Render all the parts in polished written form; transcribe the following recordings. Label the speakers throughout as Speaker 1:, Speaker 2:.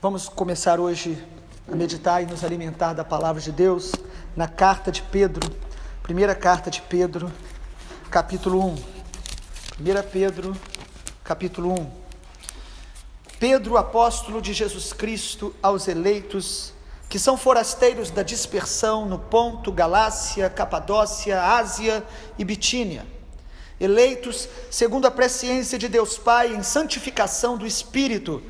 Speaker 1: Vamos começar hoje a meditar e nos alimentar da palavra de Deus na carta de Pedro, primeira carta de Pedro, capítulo 1. 1 Pedro, capítulo 1. Pedro, apóstolo de Jesus Cristo, aos eleitos, que são forasteiros da dispersão no Ponto, Galácia, Capadócia, Ásia e Bitínia, eleitos segundo a presciência de Deus Pai em santificação do Espírito,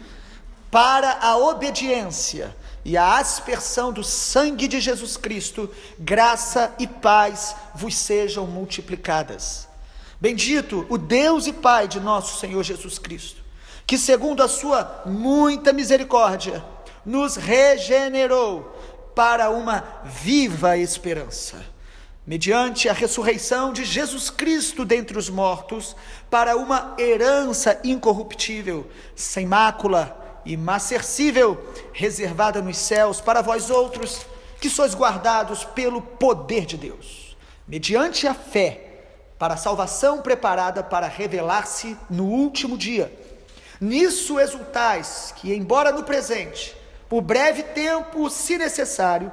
Speaker 1: para a obediência e a aspersão do sangue de Jesus Cristo, graça e paz vos sejam multiplicadas. Bendito o Deus e Pai de nosso Senhor Jesus Cristo, que segundo a sua muita misericórdia, nos regenerou para uma viva esperança, mediante a ressurreição de Jesus Cristo dentre os mortos, para uma herança incorruptível, sem mácula, imarcessível, reservada nos céus para vós outros, que sois guardados pelo poder de Deus, mediante a fé, para a salvação preparada para revelar-se no último dia. Nisso exultais, que embora no presente, por breve tempo, se necessário,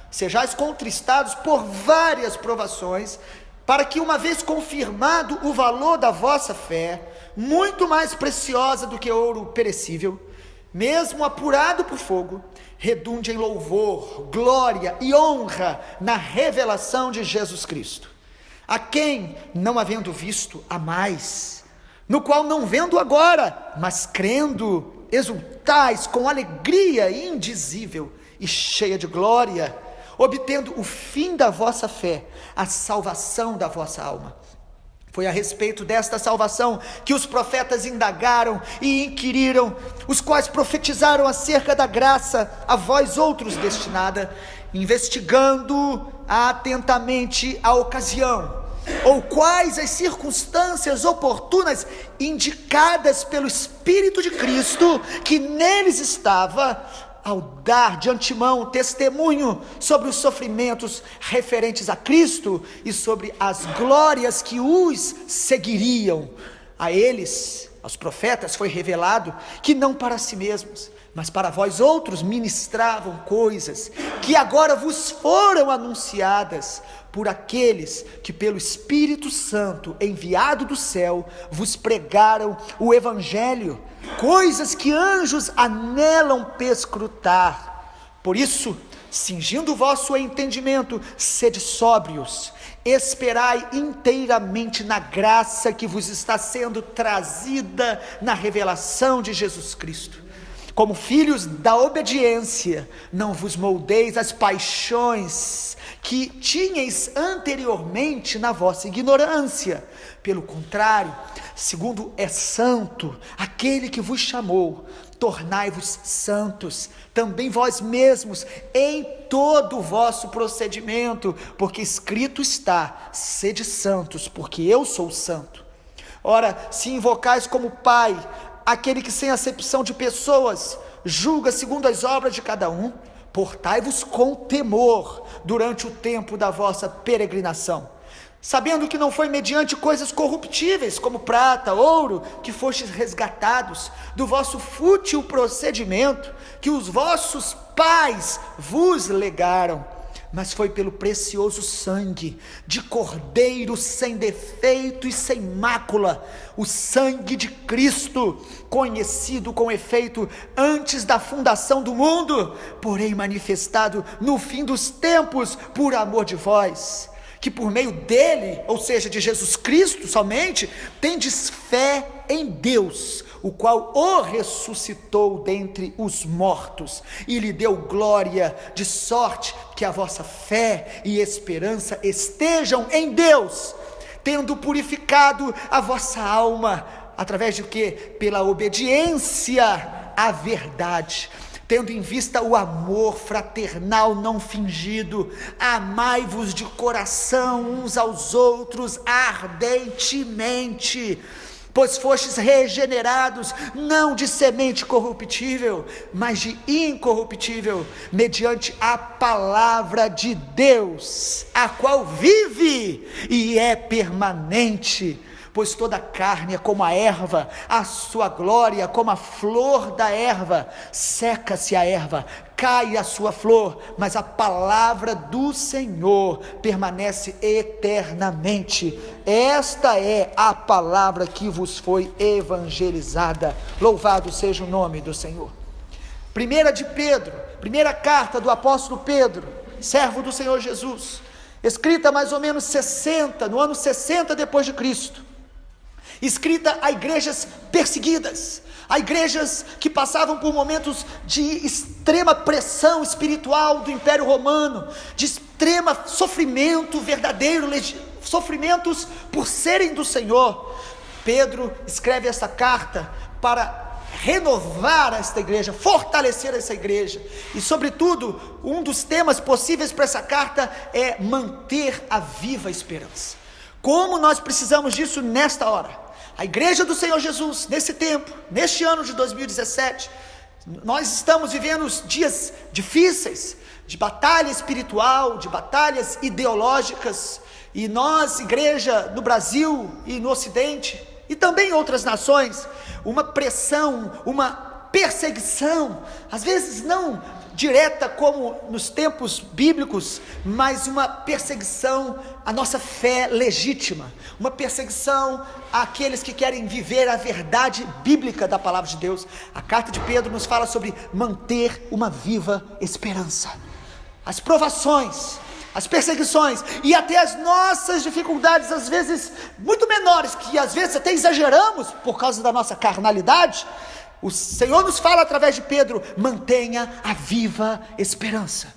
Speaker 1: sejais contristados por várias provações, para que, uma vez confirmado o valor da vossa fé, muito mais preciosa do que ouro perecível, mesmo apurado por fogo, redunde em louvor, glória e honra na revelação de Jesus Cristo, a quem, não havendo visto, amais, no qual não vendo agora, mas crendo, exultais com alegria indizível e cheia de glória, obtendo o fim da vossa fé, a salvação da vossa alma. Foi a respeito desta salvação que os profetas indagaram e inquiriram, os quais profetizaram acerca da graça a vós outros destinada, investigando atentamente a ocasião, ou quais as circunstâncias oportunas indicadas pelo Espírito de Cristo, que neles estava, ao dar de antemão testemunho sobre os sofrimentos referentes a Cristo e sobre as glórias que os seguiriam. A eles, aos profetas, foi revelado que não para si mesmos, mas para vós outros ministravam coisas que agora vos foram anunciadas por aqueles que pelo Espírito Santo enviado do céu vos pregaram o Evangelho, coisas que anjos anelam perscrutar. Por isso, cingindo o vosso entendimento, sede sóbrios, esperai inteiramente na graça que vos está sendo trazida na revelação de Jesus Cristo. Como filhos da obediência, não vos moldeis as paixões que tinhais anteriormente na vossa ignorância. Pelo contrário, segundo é santo aquele que vos chamou, tornai-vos santos também vós mesmos em todo o vosso procedimento, porque escrito está: sede santos, porque eu sou santo. Ora, se invocais como Pai aquele que sem acepção de pessoas julga segundo as obras de cada um, portai-vos com temor durante o tempo da vossa peregrinação, sabendo que não foi mediante coisas corruptíveis, como prata, ouro, que fostes resgatados do vosso fútil procedimento, que os vossos pais vos legaram, mas foi pelo precioso sangue de Cordeiro sem defeito e sem mácula, o sangue de Cristo, conhecido com efeito antes da fundação do mundo, porém manifestado no fim dos tempos por amor de vós, que por meio dele, ou seja, de Jesus Cristo somente, tendes fé em Deus, o qual o ressuscitou dentre os mortos e lhe deu glória, de sorte que a vossa fé e esperança estejam em Deus, tendo purificado a vossa alma, através de quê? Pela obediência à verdade, tendo em vista o amor fraternal não fingido, amai-vos de coração uns aos outros ardentemente, pois fostes regenerados, não de semente corruptível, mas de incorruptível, mediante a palavra de Deus, a qual vive e é permanente. pois toda a carne é como a erva, a sua glória como a flor da erva, seca-se a erva, cai a sua flor, mas a palavra do Senhor permanece eternamente. Esta é a palavra que vos foi evangelizada. Louvado seja o nome do Senhor. Primeira carta do apóstolo Pedro, servo do Senhor Jesus, escrita mais ou menos no ano 60 depois de Cristo, escrita a igrejas perseguidas, a igrejas que passavam por momentos de extrema pressão espiritual do Império Romano, de extremo sofrimento verdadeiro, sofrimentos por serem do Senhor. Pedro escreve essa carta para renovar esta igreja, fortalecer essa igreja, e sobretudo, um dos temas possíveis para essa carta é manter a viva esperança. Como nós precisamos disso nesta hora? A igreja do Senhor Jesus, nesse tempo, neste ano de 2017, nós estamos vivendo dias difíceis, de batalha espiritual, de batalhas ideológicas, e nós, igreja no Brasil e no Ocidente, e também em outras nações, uma pressão, uma perseguição, às vezes não direta como nos tempos bíblicos, mas uma perseguição à nossa fé legítima, uma perseguição àqueles que querem viver a verdade bíblica da palavra de Deus. A carta de Pedro nos fala sobre manter uma viva esperança. As provações, as perseguições e até as nossas dificuldades, às vezes muito menores, que às vezes até exageramos por causa da nossa carnalidade, o Senhor nos fala através de Pedro: mantenha a viva esperança.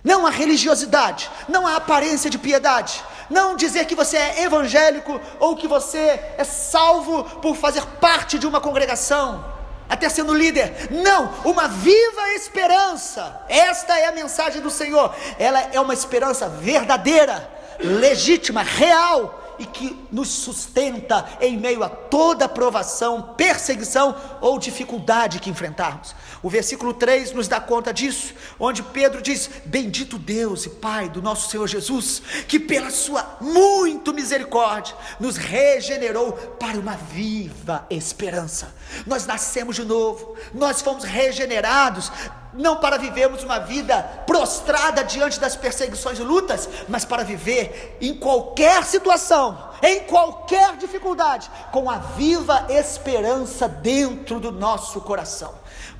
Speaker 1: Não a religiosidade, não a aparência de piedade, não dizer que você é evangélico ou que você é salvo por fazer parte de uma congregação, até sendo líder. Não, uma viva esperança. Esta é a mensagem do Senhor. Ela é uma esperança verdadeira, legítima, real, e que nos sustenta em meio a toda provação, perseguição ou dificuldade que enfrentarmos. O versículo 3 nos dá conta disso, onde Pedro diz: bendito Deus e Pai do nosso Senhor Jesus, que pela sua muito misericórdia nos regenerou para uma viva esperança. Nós nascemos de novo, nós fomos regenerados, não para vivermos uma vida prostrada diante das perseguições e lutas, mas para viver em qualquer situação, em qualquer dificuldade, com a viva esperança dentro do nosso coração.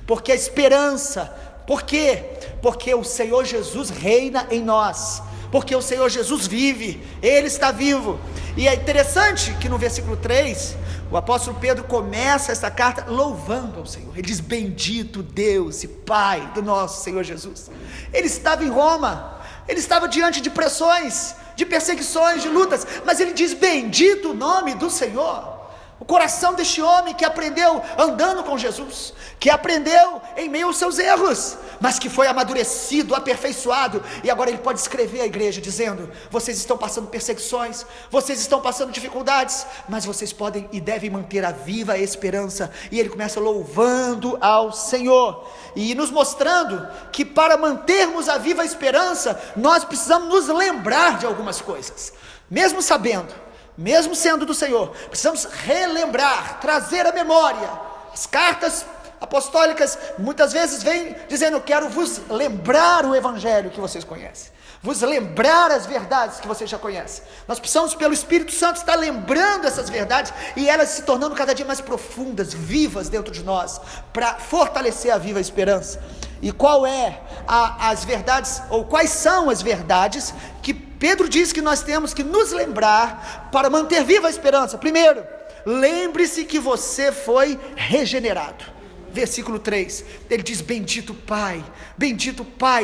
Speaker 1: Porque a esperança, por quê? Porque o Senhor Jesus reina em nós, porque o Senhor Jesus vive, Ele está vivo. E é interessante que no versículo 3, o apóstolo Pedro começa essa carta louvando ao Senhor. Ele diz: bendito Deus e Pai do nosso Senhor Jesus. Ele estava em Roma, ele estava diante de pressões, de perseguições, de lutas, mas ele diz: bendito o nome do Senhor. O coração deste homem que aprendeu andando com Jesus, que aprendeu em meio aos seus erros, mas que foi amadurecido, aperfeiçoado, e agora ele pode escrever à igreja dizendo: vocês estão passando perseguições, vocês estão passando dificuldades, mas vocês podem e devem manter a viva esperança. E ele começa louvando ao Senhor e nos mostrando que para mantermos a viva esperança, nós precisamos nos lembrar de algumas coisas, mesmo sabendo, mesmo sendo do Senhor, precisamos relembrar, trazer à memória. As cartas apostólicas muitas vezes vêm dizendo: eu quero vos lembrar o evangelho que vocês conhecem, vos lembrar as verdades que vocês já conhecem. Nós precisamos, pelo Espírito Santo, estar lembrando essas verdades e elas se tornando cada dia mais profundas, vivas dentro de nós, para fortalecer a viva esperança. E qual é as verdades, ou quais são as verdades que Pedro diz que nós temos que nos lembrar para manter viva a esperança? Primeiro, lembre-se que você foi regenerado. Versículo 3, ele diz: bendito Pai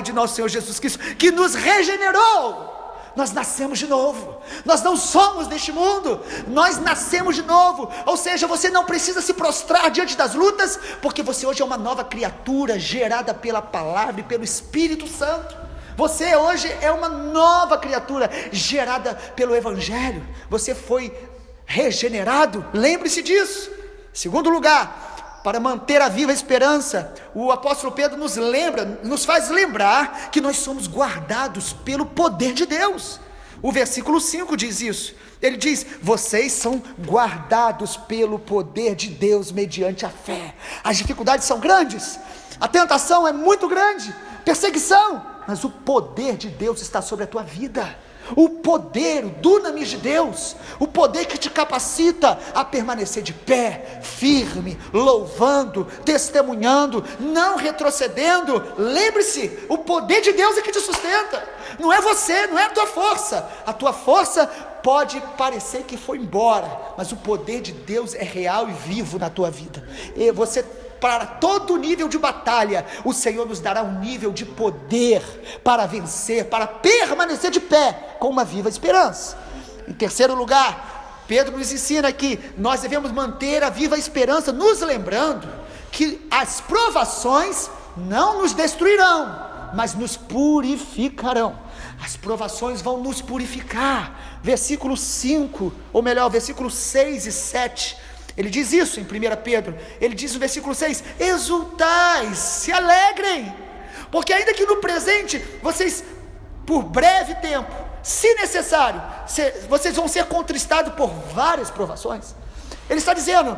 Speaker 1: de nosso Senhor Jesus Cristo, que nos regenerou. Nós nascemos de novo, nós não somos deste mundo, nós nascemos de novo. Ou seja, você não precisa se prostrar diante das lutas, porque você hoje é uma nova criatura, gerada pela palavra e pelo Espírito Santo. Você hoje é uma nova criatura, gerada pelo Evangelho. Você foi regenerado, lembre-se disso. Segundo lugar, para manter a viva esperança, o apóstolo Pedro nos faz lembrar que nós somos guardados pelo poder de Deus. O versículo 5 diz isso. Ele diz: vocês são guardados pelo poder de Deus mediante a fé. As dificuldades são grandes, a tentação é muito grande, perseguição, mas o poder de Deus está sobre a tua vida. O poder, o dunamis de Deus, o poder que te capacita a permanecer de pé, firme, louvando, testemunhando, não retrocedendo. Lembre-se, o poder de Deus é que te sustenta, não é você, não é a tua força pode parecer que foi embora, mas o poder de Deus é real e vivo na tua vida. E você, para todo nível de batalha, o Senhor nos dará um nível de poder para vencer, para permanecer de pé, com uma viva esperança. Em terceiro lugar, Pedro nos ensina que nós devemos manter a viva esperança, nos lembrando que as provações não nos destruirão, mas nos purificarão. As provações vão nos purificar. Versículo 5, ou melhor, versículos 6 e 7, ele diz isso em 1 Pedro, ele diz no versículo 6, exultais, se alegrem, porque ainda que no presente, vocês, por breve tempo, se necessário, vocês vão ser contristados por várias provações. Ele está dizendo,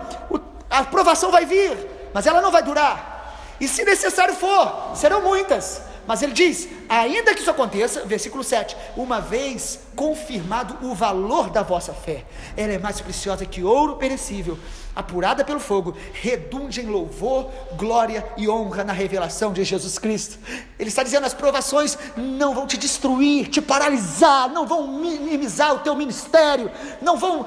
Speaker 1: a provação vai vir, mas ela não vai durar, e se necessário for, serão muitas. Mas ele diz, ainda que isso aconteça, versículo 7, uma vez confirmado o valor da vossa fé, ela é mais preciosa que ouro perecível, apurada pelo fogo, redunde em louvor, glória e honra na revelação de Jesus Cristo. Ele está dizendo, as provações não vão te destruir, te paralisar, não vão minimizar o teu ministério, não vão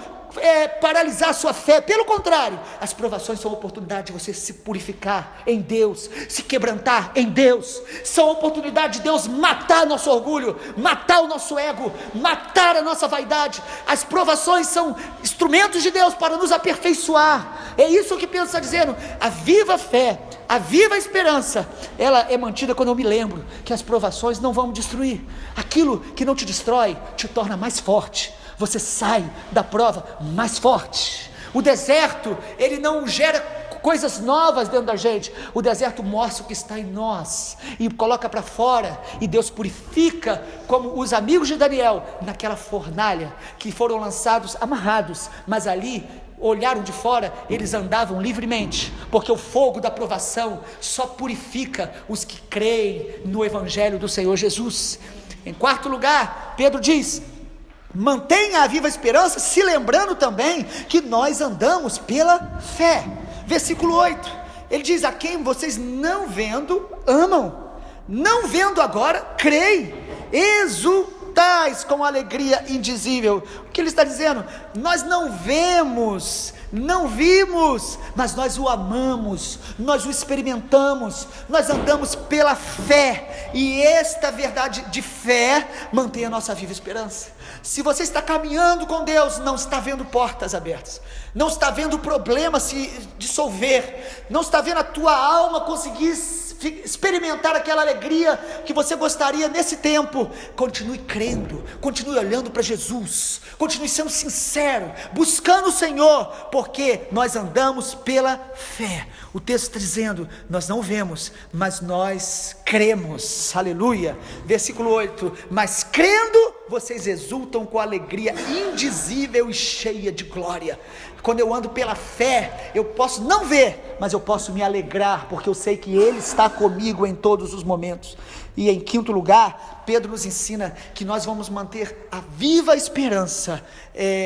Speaker 1: paralisar a sua fé. Pelo contrário, as provações são oportunidade de você se purificar em Deus, se quebrantar em Deus, são oportunidade de Deus matar nosso orgulho, matar o nosso ego, matar a nossa vaidade. As provações são instrumentos de Deus para nos aperfeiçoar. É isso que Pedro está dizendo. A viva fé, a viva esperança, ela é mantida quando eu me lembro que as provações não vão me destruir. Aquilo que não te destrói, te torna mais forte. Você sai da prova mais forte. O deserto, ele não gera coisas novas dentro da gente. O deserto mostra o que está em nós e coloca para fora, e Deus purifica, como os amigos de Daniel naquela fornalha, que foram lançados amarrados, mas ali olharam de fora, eles andavam livremente, porque o fogo da provação só purifica os que creem no evangelho do Senhor Jesus. Em quarto lugar, Pedro diz, mantenha a viva esperança, se lembrando também que nós andamos pela fé. Versículo 8, ele diz, a quem vocês não vendo, amam, não vendo agora, creem, exultais com alegria indizível. O que ele está dizendo? Nós não vemos, não vimos, mas nós o amamos, nós o experimentamos, nós andamos pela fé, e esta verdade de fé mantém a nossa viva esperança. Se você está caminhando com Deus, não está vendo portas abertas, não está vendo o problema se dissolver, não está vendo a tua alma conseguir experimentar aquela alegria que você gostaria nesse tempo, continue crendo, continue olhando para Jesus, continue sendo sincero, buscando o Senhor, porque nós andamos pela fé. O texto está dizendo, nós não vemos, mas nós cremos, aleluia. Versículo 8, mas crendo, vocês exultam com alegria indizível e cheia de glória. Quando eu ando pela fé, eu posso não ver, mas eu posso me alegrar, porque eu sei que Ele está comigo em todos os momentos. E em quinto lugar, Pedro nos ensina que nós vamos manter a viva esperança,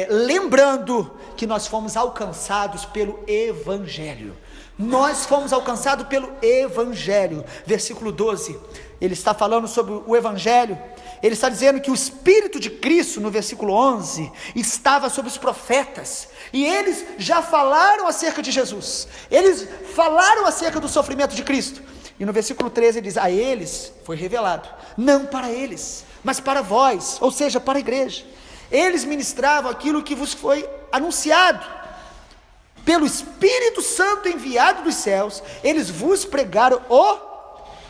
Speaker 1: lembrando que nós fomos alcançados pelo Evangelho. Nós fomos alcançados pelo Evangelho. Versículo 12, ele está falando sobre o Evangelho. Ele está dizendo que o Espírito de Cristo, no versículo 11, estava sobre os profetas, e eles já falaram acerca de Jesus, eles falaram acerca do sofrimento de Cristo. E no versículo 13 ele diz, a eles foi revelado, não para eles, mas para vós, ou seja, para a igreja. Eles ministravam aquilo que vos foi anunciado pelo Espírito Santo enviado dos céus. Eles vos pregaram o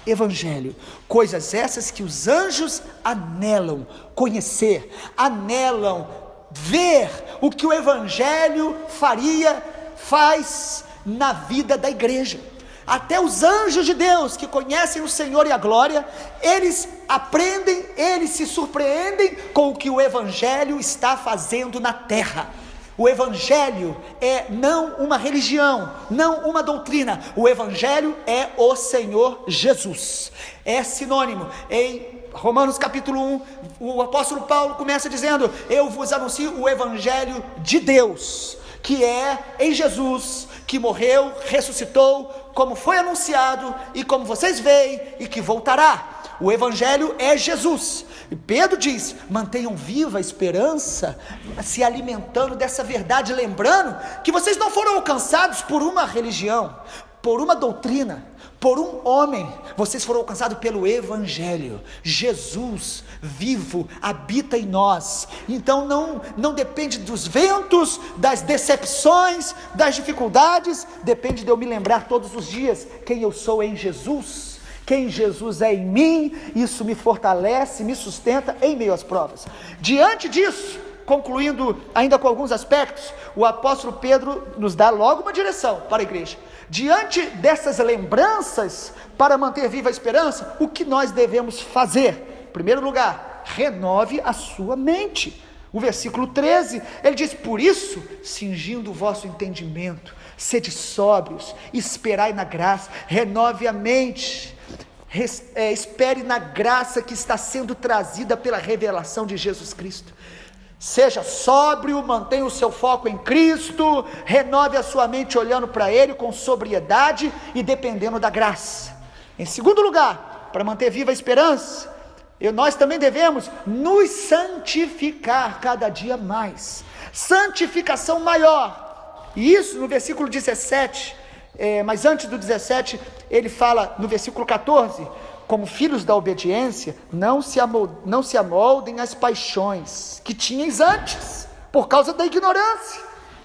Speaker 1: Evangelho, coisas essas que os anjos anelam conhecer, anelam ver o que o Evangelho faz na vida da igreja. Até os anjos de Deus que conhecem o Senhor e a glória, eles aprendem, eles se surpreendem com o que o Evangelho está fazendo na terra. O Evangelho é não uma religião, não uma doutrina. O Evangelho é o Senhor Jesus. É sinônimo. Em Romanos capítulo 1, o apóstolo Paulo começa dizendo: eu vos anuncio o Evangelho de Deus, que é em Jesus, que morreu, ressuscitou, como foi anunciado e como vocês veem, e que voltará. O Evangelho é Jesus. E Pedro diz: mantenham viva a esperança, se alimentando dessa verdade, lembrando que vocês não foram alcançados por uma religião, por uma doutrina, por um homem. Vocês foram alcançados pelo Evangelho. Jesus vivo habita em nós. Então não depende dos ventos, das decepções, das dificuldades. Depende de eu me lembrar todos os dias quem eu sou em Jesus, quem Jesus é em mim. Isso me fortalece, me sustenta em meio às provas. Diante disso, concluindo ainda com alguns aspectos, o apóstolo Pedro nos dá logo uma direção para a igreja. Diante dessas lembranças, para manter viva a esperança, o que nós devemos fazer? Em primeiro lugar, renove a sua mente. O versículo 13, ele diz: por isso, cingindo o vosso entendimento, sede sóbrios, esperai na graça, renove a mente, espere na graça que está sendo trazida pela revelação de Jesus Cristo. Seja sóbrio, mantenha o seu foco em Cristo, renove a sua mente olhando para Ele com sobriedade e dependendo da graça. Em segundo lugar, para manter viva a esperança, nós também devemos nos santificar cada dia mais. Santificação maior. E isso no versículo 17, mas antes do 17, ele fala no versículo 14: como filhos da obediência, não se amoldem às paixões que tinhais antes, por causa da ignorância.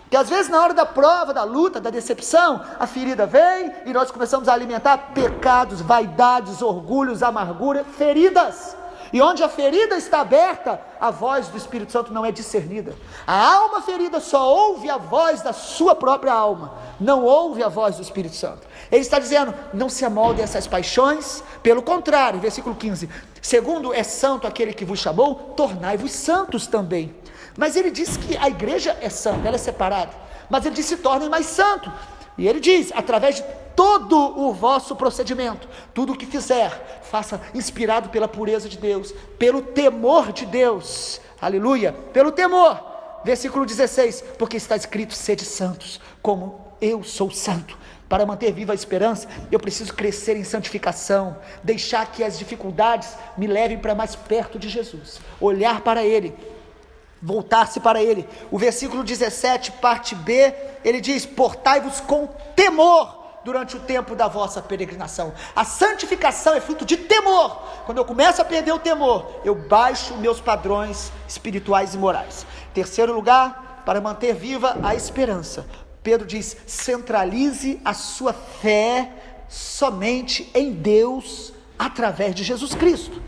Speaker 1: Que às vezes na hora da prova, da luta, da decepção, a ferida vem e nós começamos a alimentar pecados, vaidades, orgulhos, amargura, feridas. E onde a ferida está aberta, a voz do Espírito Santo não é discernida. A alma ferida só ouve a voz da sua própria alma, não ouve a voz do Espírito Santo. Ele está dizendo: não se amoldem a essas paixões, pelo contrário, versículo 15, segundo é santo aquele que vos chamou, tornai-vos santos também. Mas ele diz que a igreja é santa, ela é separada, mas ele diz: se tornem mais santos. E ele diz: através de todo o vosso procedimento, tudo o que fizer, faça inspirado pela pureza de Deus, pelo temor de Deus, aleluia, pelo temor. Versículo 16, porque está escrito: sede santos, como eu sou santo. Para manter viva a esperança, eu preciso crescer em santificação, deixar que as dificuldades me levem para mais perto de Jesus, olhar para Ele, voltar-se para Ele. O versículo 17, parte B, ele diz: portai-vos com temor durante o tempo da vossa peregrinação. A santificação é fruto de temor. Quando eu começo a perder o temor, eu baixo meus padrões espirituais e morais. Terceiro lugar, para manter viva a esperança, Pedro diz: centralize a sua fé somente em Deus, através de Jesus Cristo.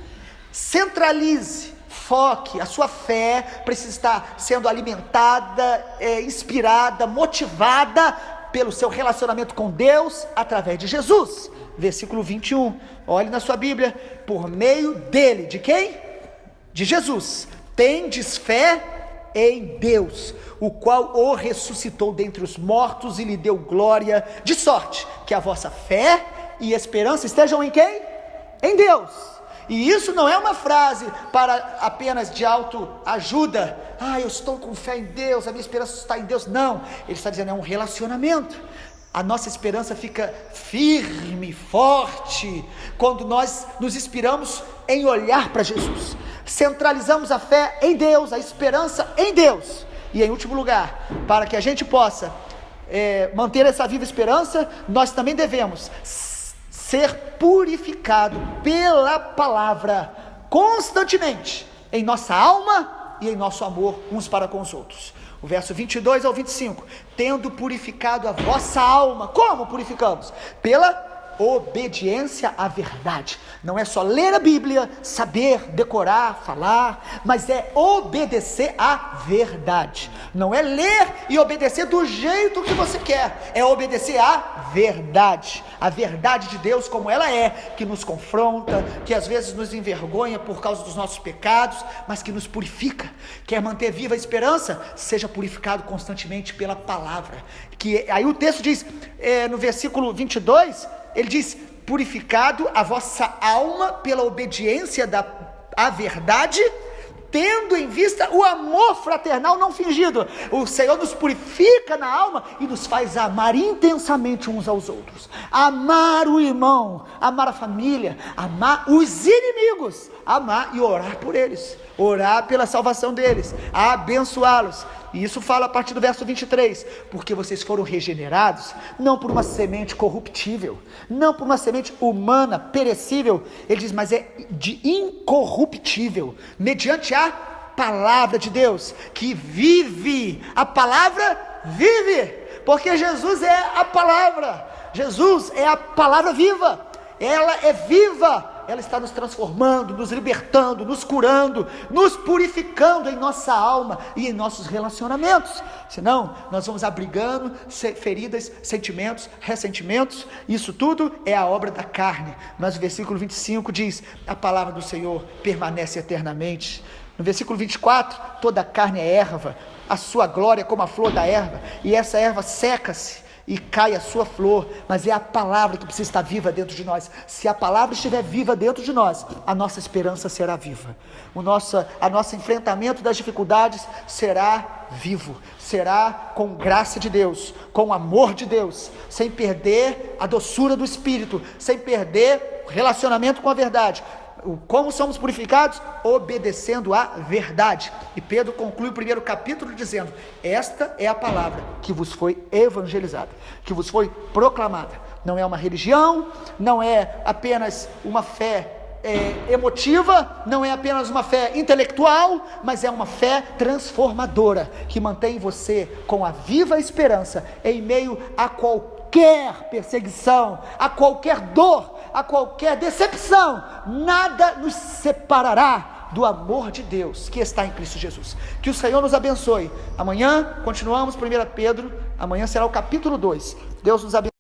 Speaker 1: Centralize, foque, a sua fé precisa estar sendo alimentada, inspirada, motivada pelo seu relacionamento com Deus, através de Jesus. Versículo 21, olhe na sua Bíblia: por meio dele, de quem? De Jesus, tendes fé em Deus, o qual o ressuscitou dentre os mortos e lhe deu glória, de sorte que a vossa fé e esperança estejam em quem? Em Deus. E isso não é uma frase para apenas de autoajuda: eu estou com fé em Deus, a minha esperança está em Deus. Não, ele está dizendo: é um relacionamento. A nossa esperança fica firme, forte, quando nós nos inspiramos em olhar para Jesus. Centralizamos a fé em Deus, a esperança em Deus. E em último lugar, para que a gente possa manter essa viva esperança, nós também devemos ser purificado pela palavra constantemente, em nossa alma e em nosso amor uns para com os outros. O verso 22 ao 25, tendo purificado a vossa alma. Como purificamos? Pela obediência à verdade. Não é só ler a Bíblia, saber, decorar, falar, mas é obedecer à verdade. Não é ler e obedecer do jeito que você quer, é obedecer à verdade. A verdade de Deus como ela é, que nos confronta, que às vezes nos envergonha por causa dos nossos pecados, mas que nos purifica. Quer manter viva a esperança? Seja purificado constantemente pela palavra. Aí o texto diz, no versículo 22, ele diz: purificado a vossa alma pela obediência à verdade, tendo em vista o amor fraternal não fingido. O Senhor nos purifica na alma e nos faz amar intensamente uns aos outros, amar o irmão, amar a família, amar os inimigos, amar e orar por eles, orar pela salvação deles, abençoá-los. E isso fala a partir do verso 23, porque vocês foram regenerados, não por uma semente corruptível, não por uma semente humana, perecível, ele diz, mas é de incorruptível, mediante a palavra de Deus, que vive. A palavra vive, porque Jesus é a palavra, Jesus é a palavra viva, ela é viva. Ela está nos transformando, nos libertando, nos curando, nos purificando em nossa alma e em nossos relacionamentos. Senão, nós vamos abrigando feridas, sentimentos, ressentimentos. Isso tudo é a obra da carne. Mas o versículo 25 diz: a palavra do Senhor permanece eternamente. No versículo 24, toda a carne é erva, a sua glória é como a flor da erva, e essa erva seca-se e cai a sua flor, mas é a palavra que precisa estar viva dentro de nós. Se a palavra estiver viva dentro de nós, a nossa esperança será viva, o nosso enfrentamento das dificuldades será vivo, será com graça de Deus, com amor de Deus, sem perder a doçura do Espírito, sem perder o relacionamento com a verdade. Como somos purificados? Obedecendo à verdade. E Pedro conclui o primeiro capítulo dizendo: esta é a palavra que vos foi evangelizada, que vos foi proclamada. Não é uma religião, não é apenas uma fé emotiva, não é apenas uma fé intelectual, mas é uma fé transformadora, que mantém você com a viva esperança em meio a qualquer perseguição, a qualquer dor, a qualquer decepção. Nada nos separará do amor de Deus que está em Cristo Jesus. Que o Senhor nos abençoe. Amanhã continuamos 1 Pedro, amanhã será o capítulo 2. Deus nos abençoe.